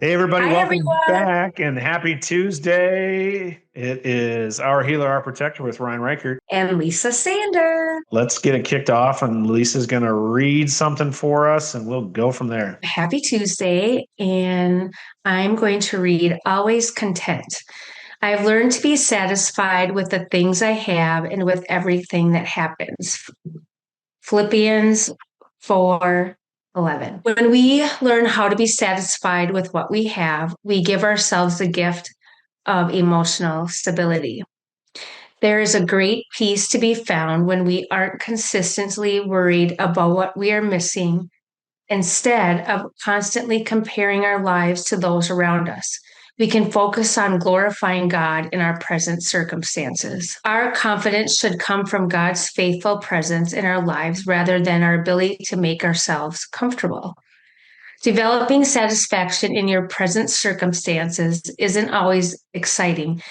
Hey, everybody, Hi, welcome everyone. back and happy Tuesday. It is Our Healer, Our Protector with Ryan Reichert. And Lisa Sander. Let's get it kicked off, and Lisa's going to read something for us, and we'll go from there. Happy Tuesday. And I'm going to read Always Content. I've learned to be satisfied with the things I have and with everything that happens. Philippians 4:11. When we learn how to be satisfied with what we have, we give ourselves the gift of emotional stability. There is a great peace to be found when we aren't consistently worried about what we are missing instead of constantly comparing our lives to those around us. We can focus on glorifying God in our present circumstances. Our confidence should come from God's faithful presence in our lives rather than our ability to make ourselves comfortable. Developing satisfaction in your present circumstances isn't always exciting,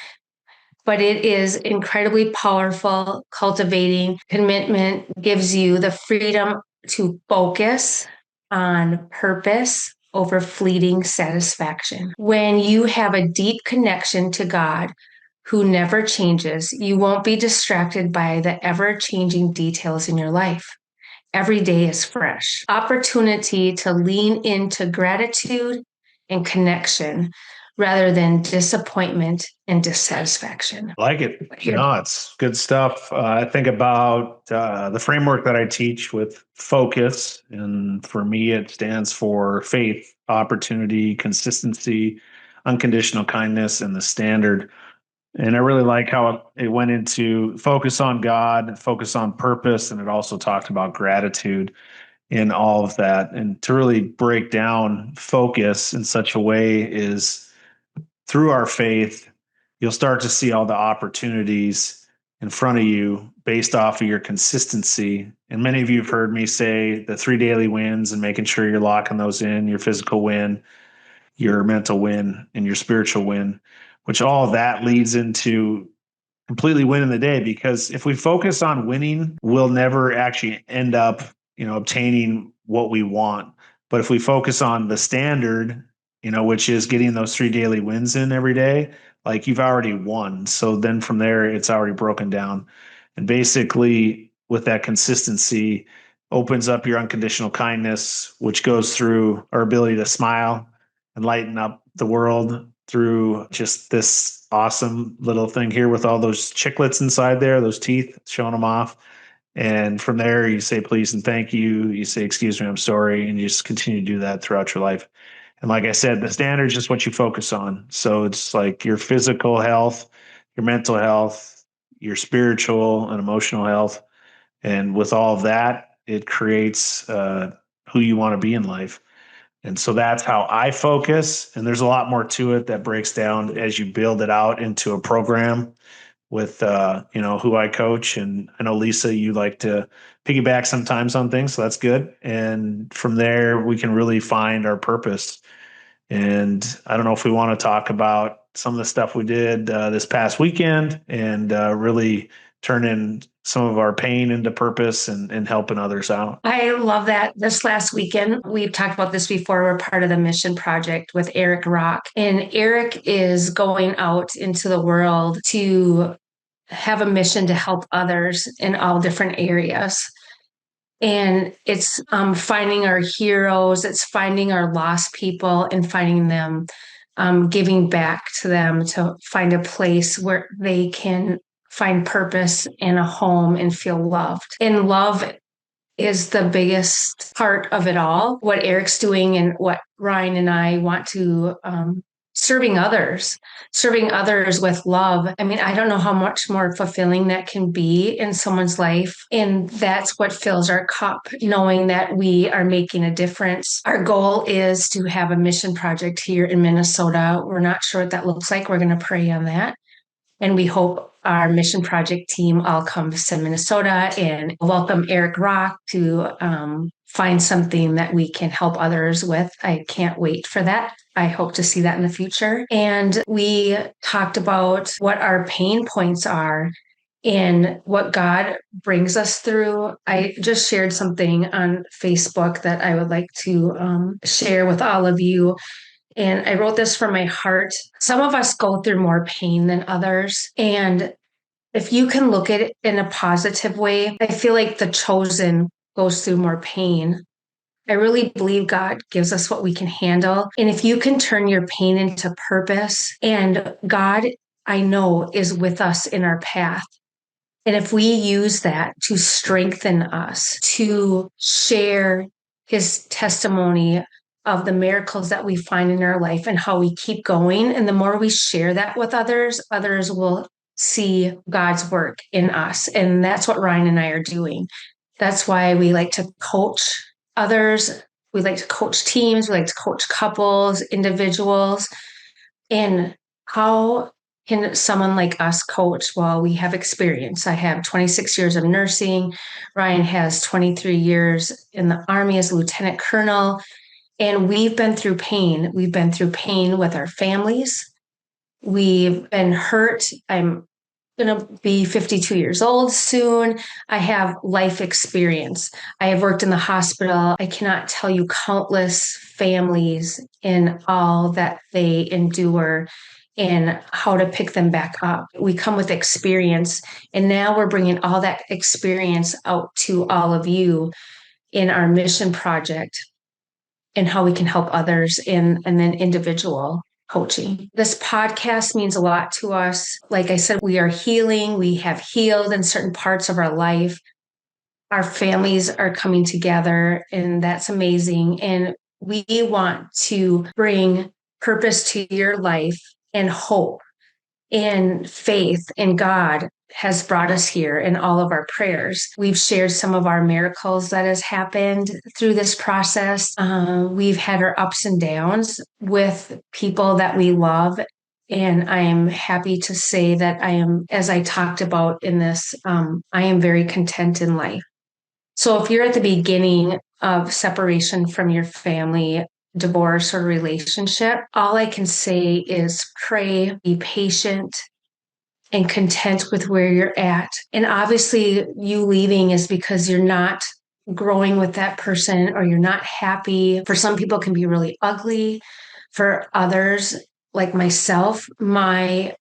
but it is incredibly powerful. Cultivating commitment gives you the freedom to focus on purpose over fleeting satisfaction. When you have a deep connection to God, who never changes, you won't be distracted by the ever changing details in your life. Every day is fresh. Opportunity to lean into gratitude and connection rather than disappointment and dissatisfaction. Like it. Here. No, it's good stuff. I think about the framework that I teach with focus. And for me, it stands for faith, opportunity, consistency, unconditional kindness, and the standard. And I really like how it went into focus on God, focus on purpose, and it also talked about gratitude in all of that. And to really break down focus in such a way is through our faith, you'll start to see all the opportunities in front of you based off of your consistency. And many of you have heard me say the 3 daily wins and making sure you're locking those in, your physical win, your mental win, and your spiritual win, which all of that leads into completely winning the day. Because if we focus on winning, we'll never actually end up, obtaining what we want. But if we focus on the standard, which is getting those 3 daily wins in every day, like you've already won. So then from there, it's already broken down. And basically, with that consistency, opens up your unconditional kindness, which goes through our ability to smile and lighten up the world through just this awesome little thing here with all those chiclets inside there, those teeth, showing them off. And from there, you say please and thank you. You say, excuse me, I'm sorry. And you just continue to do that throughout your life. And like I said, the standard is just what you focus on. So it's like your physical health, your mental health, your spiritual and emotional health. And with all of that, it creates who you want to be in life. And so that's how I focus. And there's a lot more to it that breaks down as you build it out into a program with, who I coach. And I know, Lisa, you like to piggyback sometimes on things. So that's good. And from there, we can really find our purpose. And I don't know if we want to talk about some of the stuff we did this past weekend and really turn in some of our pain into purpose and helping others out. I love that. This last weekend, we've talked about this before. We're part of the mission project with Eric Rock, and Eric is going out into the world to have a mission to help others in all different areas. And it's finding our heroes, it's finding our lost people and finding them, giving back to them to find a place where they can find purpose and a home and feel loved. And love is the biggest part of it all. What Eric's doing and what Ryan and I want to serving others with love. I mean, I don't know how much more fulfilling that can be in someone's life. And that's what fills our cup, knowing that we are making a difference. Our goal is to have a mission project here in Minnesota. We're not sure what that looks like. We're going to pray on that. And we hope our mission project team all comes to Minnesota and welcome Eric Rock to find something that we can help others with. I can't wait for that. I hope to see that in the future. And we talked about what our pain points are and what God brings us through. I just shared something on Facebook that I would like to share with all of you. And I wrote this from my heart. Some of us go through more pain than others. And if you can look at it in a positive way, I feel like the chosen goes through more pain. I really believe God gives us what we can handle. And if you can turn your pain into purpose, and God, I know, is with us in our path. And if we use that to strengthen us, to share his testimony of the miracles that we find in our life and how we keep going, and the more we share that with others, others will see God's work in us. And that's what Ryan and I are doing. That's why we like to coach others. We like to coach teams. We like to coach couples, individuals. And how can someone like us coach? Well, we have experience. I have 26 years of nursing. Ryan has 23 years in the Army as lieutenant colonel. And we've been through pain. We've been through pain with our families. We've been hurt. I'm going to be 52 years old soon. I have life experience. I have worked in the hospital. I cannot tell you countless families and all that they endure and how to pick them back up. We come with experience, and now we're bringing all that experience out to all of you in our mission project and how we can help others and then individual coaching. This podcast means a lot to us. Like I said, we are healing. We have healed in certain parts of our life. Our families are coming together, and that's amazing. And we want to bring purpose to your life and hope and faith in God has brought us here in all of our prayers. We've shared some of our miracles that has happened through this process. We've had our ups and downs with people that we love. And I am happy to say that I am, as I talked about in this, I am very content in life. So if you're at the beginning of separation from your family, divorce or relationship, all I can say is pray, be patient, and content with where you're at. And obviously, you leaving is because you're not growing with that person or you're not happy. For some people, it can be really ugly. For others, like myself, my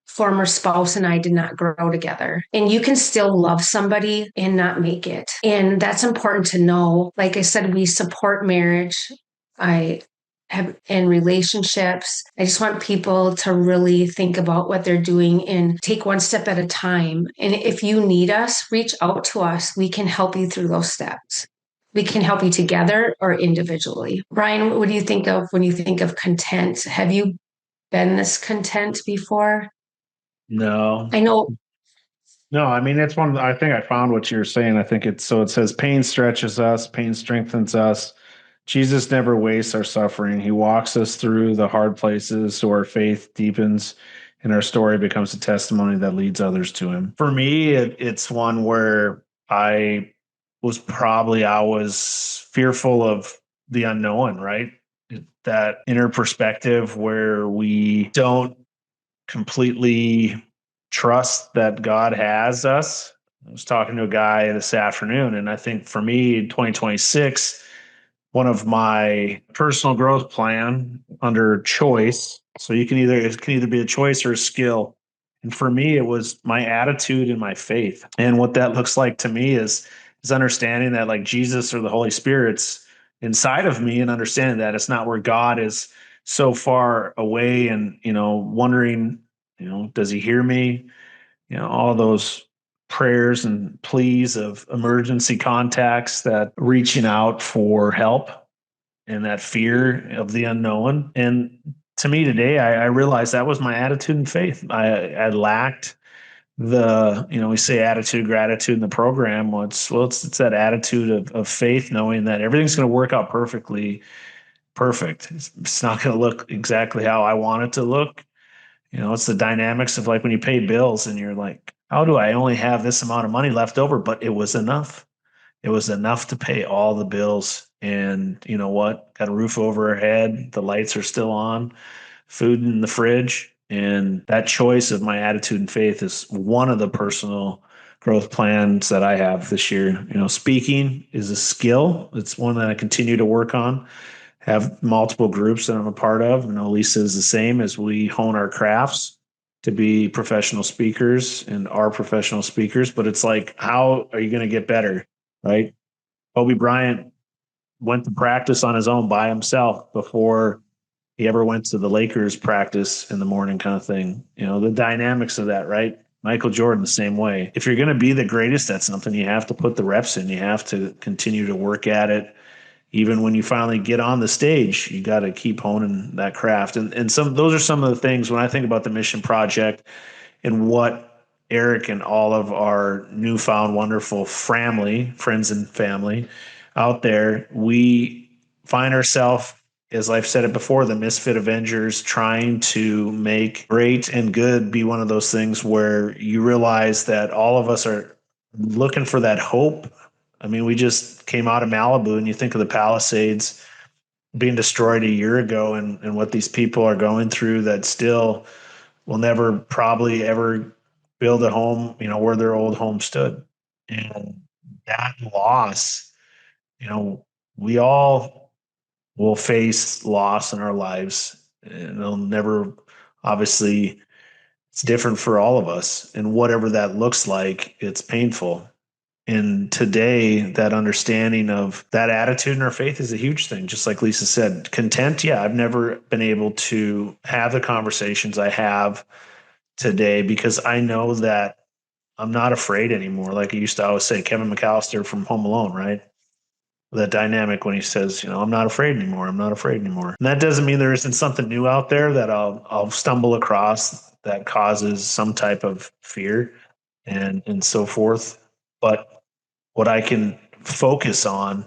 former spouse and I did not grow together. And you can still love somebody and not make it. And that's important to know. Like I said, we support marriage. I have in relationships. I just want people to really think about what they're doing and take one step at a time. And if you need us, reach out to us. We can help you through those steps. We can help you together or individually. Brian, what do you think of when you think of content? Have you been this content before? No. I know. No, I mean, it's one, I think I found what you're saying. I think it's, so it says pain stretches us, pain strengthens us. Jesus never wastes our suffering. He walks us through the hard places so our faith deepens and our story becomes a testimony that leads others to him. For me, it's one where I was fearful of the unknown, right? That inner perspective where we don't completely trust that God has us. I was talking to a guy this afternoon, and I think for me in 2026, one of my personal growth plan under choice. So it can either be a choice or a skill. And for me, it was my attitude and my faith. And what that looks like to me is understanding that like Jesus or the Holy Spirit's inside of me and understanding that it's not where God is so far away and, wondering, does he hear me? All those prayers and pleas of emergency contacts, that reaching out for help and that fear of the unknown. And to me today, I realized that was my attitude and faith. I lacked we say attitude, gratitude in the program. It's that attitude of faith, knowing that everything's going to work out perfect. It's not going to look exactly how I want it to look. It's the dynamics of like when you pay bills and you're like, how do I only have this amount of money left over? But it was enough. It was enough to pay all the bills. And you know what? Got a roof over our head. The lights are still on, food in the fridge. And that choice of my attitude and faith is one of the personal growth plans that I have this year. Speaking is a skill. It's one that I continue to work on. have multiple groups that I'm a part of. I know Lisa is the same, as we hone our crafts to be professional speakers and are professional speakers. But it's like, how are you going to get better? Right? Kobe Bryant went to practice on his own by himself before he ever went to the Lakers practice in the morning, kind of thing. You know, the dynamics of that, right? Michael Jordan, the same way. If you're going to be the greatest at something, you have to put the reps in. You have to continue to work at it. Even when you finally get on the stage, you got to keep honing that craft. And some those are some of the things when I think about the mission project and what Eric and all of our newfound wonderful family, friends and family out there, we find ourselves, as I've said it before, the Misfit Avengers, trying to make great and good be one of those things where you realize that all of us are looking for that hope. I mean, we just came out of Malibu, and you think of the Palisades being destroyed a year ago, and what these people are going through that still will never probably ever build a home, where their old home stood. And that loss, you know, we all will face loss in our lives, and it'll never, obviously, it's different for all of us. And whatever that looks like, it's painful. And today, that understanding of that attitude in our faith is a huge thing. Just like Lisa said, content. Yeah, I've never been able to have the conversations I have today because I know that I'm not afraid anymore. Like I used to always say, Kevin McAllister from Home Alone, right? That dynamic when he says, I'm not afraid anymore. I'm not afraid anymore. And that doesn't mean there isn't something new out there that I'll stumble across that causes some type of fear and so forth. But what I can focus on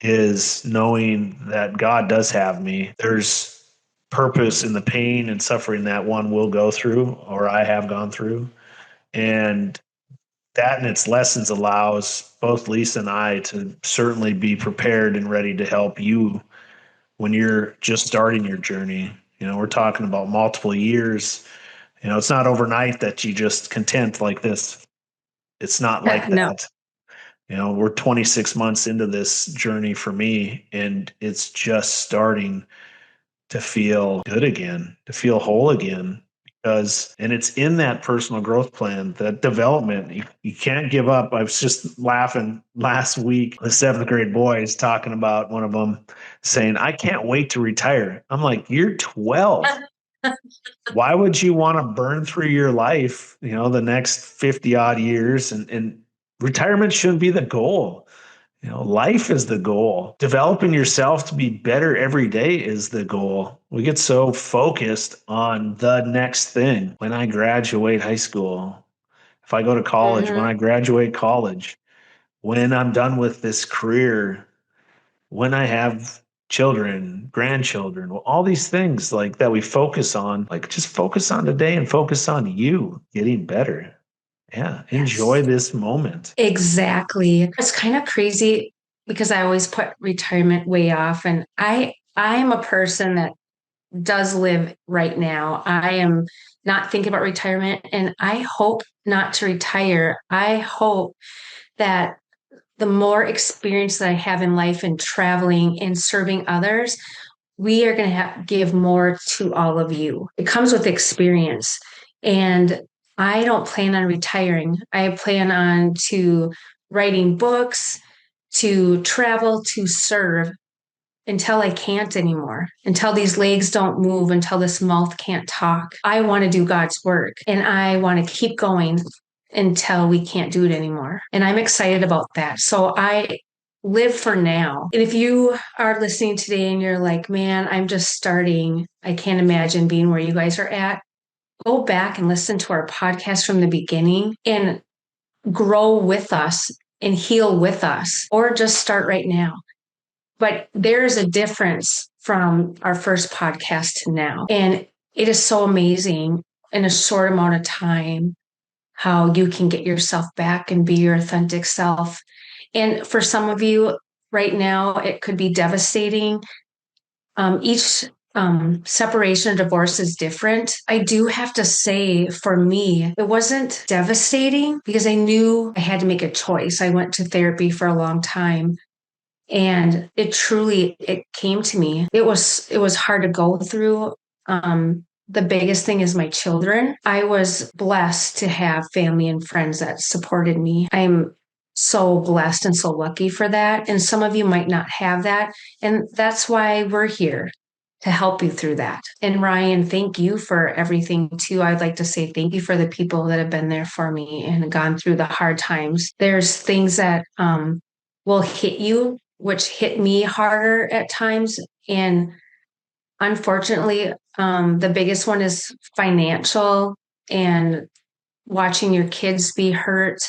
is knowing that God does have me. There's purpose in the pain and suffering that one will go through, or I have gone through. And that and its lessons allows both Lisa and I to certainly be prepared and ready to help you when you're just starting your journey. We're talking about multiple years. It's not overnight that you just content like this. It's not like No. that. We're 26 months into this journey for me, and it's just starting to feel good again, to feel whole again. And it's in that personal growth plan, that development. You can't give up. I was just laughing last week, the seventh grade boys talking about one of them saying, I can't wait to retire. I'm like, you're 12. Why would you want to burn through your life, the next 50 odd years? And retirement shouldn't be the goal. Life is the goal. Developing yourself to be better every day is the goal. We get so focused on the next thing. When I graduate high school, if I go to college, when I graduate college, when I'm done with this career, when I have children, grandchildren, well, all these things like that we focus on, like just focus on today and focus on you getting better. Yeah. Enjoy Yes. this moment. Exactly. It's kind of crazy because I always put retirement way off. And I'm a person that does live right now. I am not thinking about retirement, and I hope not to retire. I hope that the more experience that I have in life and traveling and serving others, we are going to give more to all of you. It comes with experience. And I don't plan on retiring. I plan on to writing books, to travel, to serve until I can't anymore, until these legs don't move, until this mouth can't talk. I want to do God's work, and I want to keep going until we can't do it anymore. And I'm excited about that. So I live for now. And if you are listening today and you're like, man, I'm just starting, I can't imagine being where you guys are at, go back and listen to our podcast from the beginning and grow with us and heal with us, or just start right now. But there's a difference from our first podcast to now. And it is so amazing in a short amount of time how you can get yourself back and be your authentic self. And for some of you right now, it could be devastating. Each separation or divorce is different. I do have to say, for me, it wasn't devastating because I knew I had to make a choice. I went to therapy for a long time. And it came to me. It was hard to go through. The biggest thing is my children. I was blessed to have family and friends that supported me. I'm so blessed and so lucky for that. And some of you might not have that. And that's why we're here to help you through that. And Ryan, thank you for everything too. I'd like to say thank you for the people that have been there for me and gone through the hard times. There's things that will hit you, which hit me harder at times. And unfortunately, the biggest one is financial and watching your kids be hurt.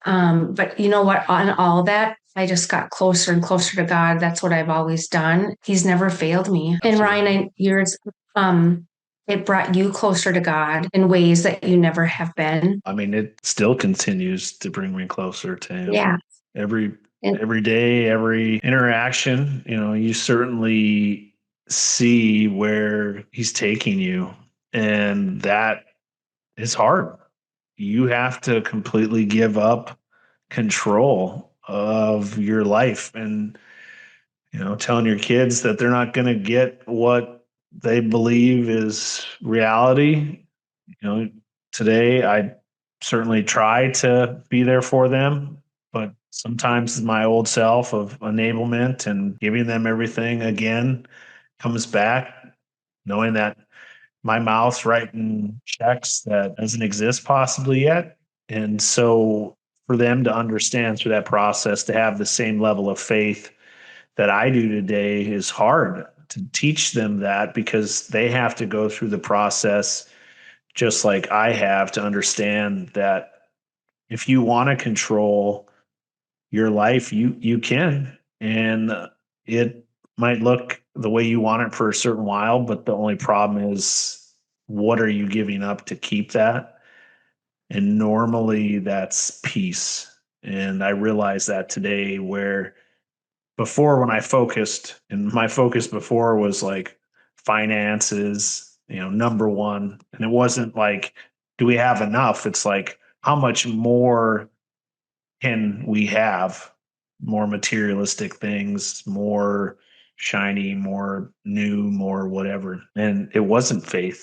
But you know what? On all that, I just got closer and closer to God. That's what I've always done. He's never failed me. And Ryan, it brought you closer to God in ways that you never have been. I mean, it still continues to bring me closer to him. Yeah. Every And every day, every interaction, you certainly see where he's taking you, and that is hard. You have to completely give up control of your life, and telling your kids that they're not going to get what they believe is reality. Today I certainly try to be there for them, but sometimes my old self of enablement and giving them everything again comes back, knowing that my mouth's writing checks that doesn't exist possibly yet. And so for them to understand through that process, to have the same level of faith that I do today is hard to teach them that, because they have to go through the process just like I have to understand that if you want to control your life, you can, and it might look the way you want it for a certain while, but the only problem is, what are you giving up to keep that? And normally that's peace. And I realize that today, where before, when I focused, and my focus before was like finances, number one. And it wasn't like, do we have enough? It's like, how much more can we have? More materialistic things, more shiny, more new, more whatever. And it wasn't faith.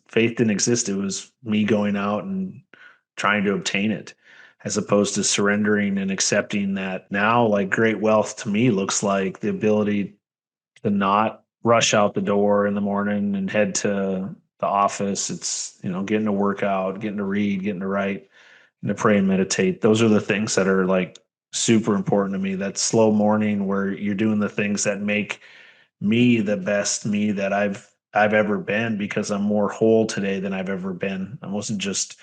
Faith didn't exist. It was me going out and trying to obtain it, as opposed to surrendering and accepting that now, like, great wealth to me looks like the ability to not rush out the door in the morning and head to the office. It's, getting to work out, getting to read, getting to write, and to pray and meditate. Those are the things that are like super important to me. That slow morning where you're doing the things that make me the best me that I've ever been, because I'm more whole today than I've ever been. I wasn't just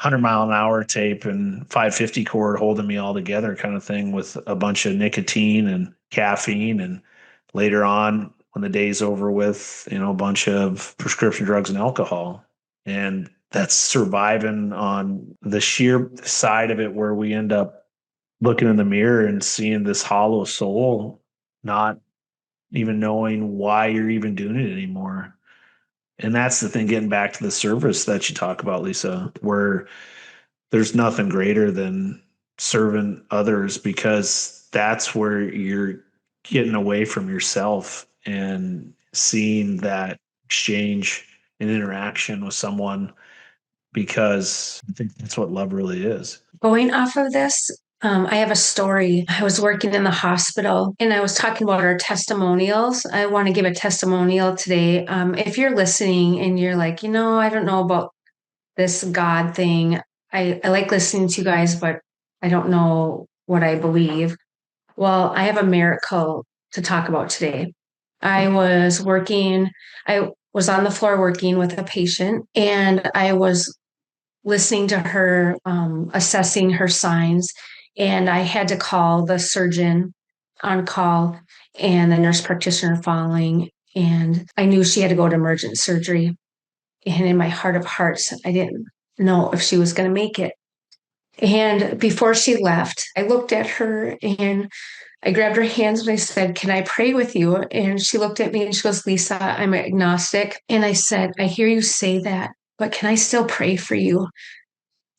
100-mile-an-hour tape and 550 cord holding me all together kind of thing, with a bunch of nicotine and caffeine. And later on, when the day's over with, a bunch of prescription drugs and alcohol. And that's surviving on the sheer side of it, where we end up looking in the mirror and seeing this hollow soul, not even knowing why you're even doing it anymore. And that's the thing, getting back to the service that you talk about, Lisa, where there's nothing greater than serving others, because that's where you're getting away from yourself and seeing that exchange and interaction with someone, because I think that's what love really is. going off of this, I have a story. I was working in the hospital and I was talking about our testimonials. I want to give a testimonial today. If you're listening and you're like, I don't know about this God thing, I like listening to you guys, but I don't know what I believe. Well, I have a miracle to talk about today. I was on the floor working with a patient, and I was listening to her, assessing her signs. And I had to call the surgeon on call and the nurse practitioner following. And I knew she had to go to emergent surgery. And in my heart of hearts, I didn't know if she was going to make it. And before she left, I looked at her and I grabbed her hands and I said, "Can I pray with you?" And she looked at me and she goes, "Lisa, I'm agnostic." And I said, "I hear you say that, but can I still pray for you?"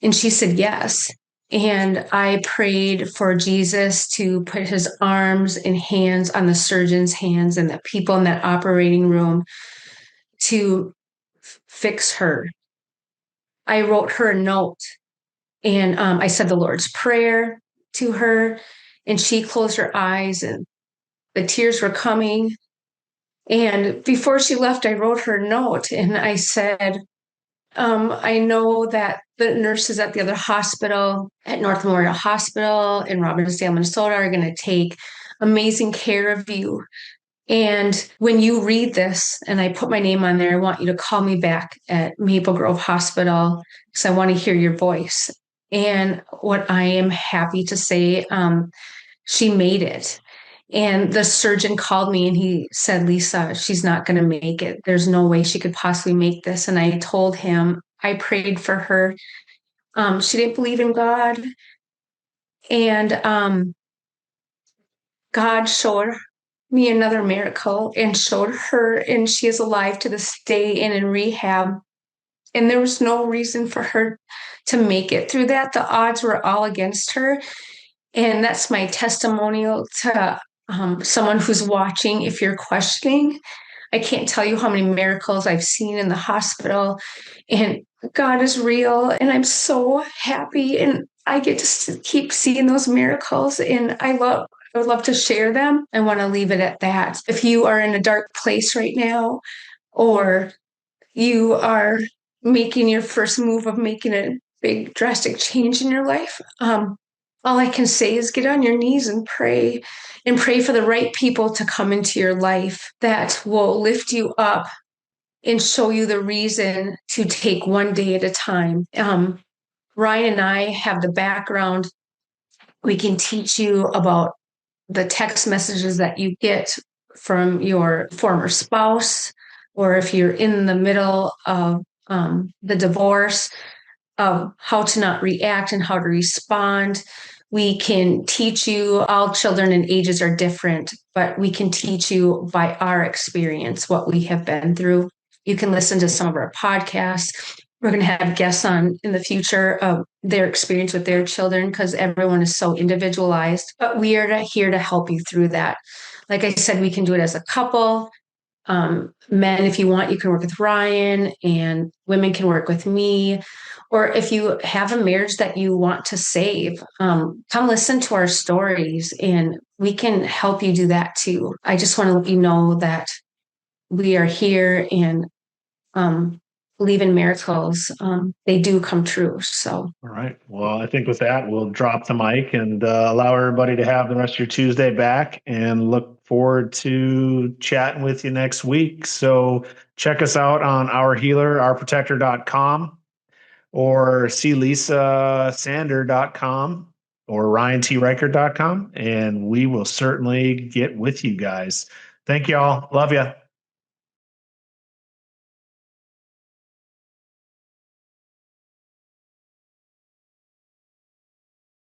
And she said, "Yes." And I prayed for Jesus to put his arms and hands on the surgeon's hands and the people in that operating room to fix her. I wrote her a note and I said the Lord's Prayer to her, and she closed her eyes and the tears were coming. And before she left, I wrote her a note and I said, I know that the nurses at the other hospital, at North Memorial Hospital in Robbinsdale, Minnesota, are going to take amazing care of you. And when you read this, and I put my name on there, I want you to call me back at Maple Grove Hospital because I want to hear your voice. And what I am happy to say, she made it. And the surgeon called me and he said, Lisa, she's not going to make it. There's no way she could possibly make this. And I told him, I prayed for her. She didn't believe in God. And God showed me another miracle and showed her, and she is alive to this day and in rehab. And there was no reason for her to make it through that. The odds were all against her. And that's my testimonial to someone who's watching. If you're questioning, I can't tell you how many miracles I've seen in the hospital, and God is real. And I'm so happy, and I get to keep seeing those miracles. And I would love to share them. I want to leave it at that. If you are in a dark place right now, or you are making your first move of making a big drastic change in your life, all I can say is get on your knees and pray for the right people to come into your life that will lift you up and show you the reason to take one day at a time. Ryan and I have the background. We can teach you about the text messages that you get from your former spouse, or if you're in the middle of the divorce, of how to not react and how to respond. We can teach you, all children and ages are different, but we can teach you by our experience what we have been through. You can listen to some of our podcasts. We're going to have guests on in the future of their experience with their children because everyone is so individualized, but we are here to help you through that. Like I said, we can do it as a couple. Men, if you want, you can work with Ryan, and women can work with me. Or if you have a marriage that you want to save, come listen to our stories and we can help you do that too. I just want to let you know that we are here and believe in miracles. They do come true. So, All right. Well, I think with that, we'll drop the mic and allow everybody to have the rest of your Tuesday back, and look forward to chatting with you next week. So check us out on ourhealer.ourprotector.com, or see lisasander.com, or ryantreichert.com, and we will certainly get with you guys. Thank you all. Love you.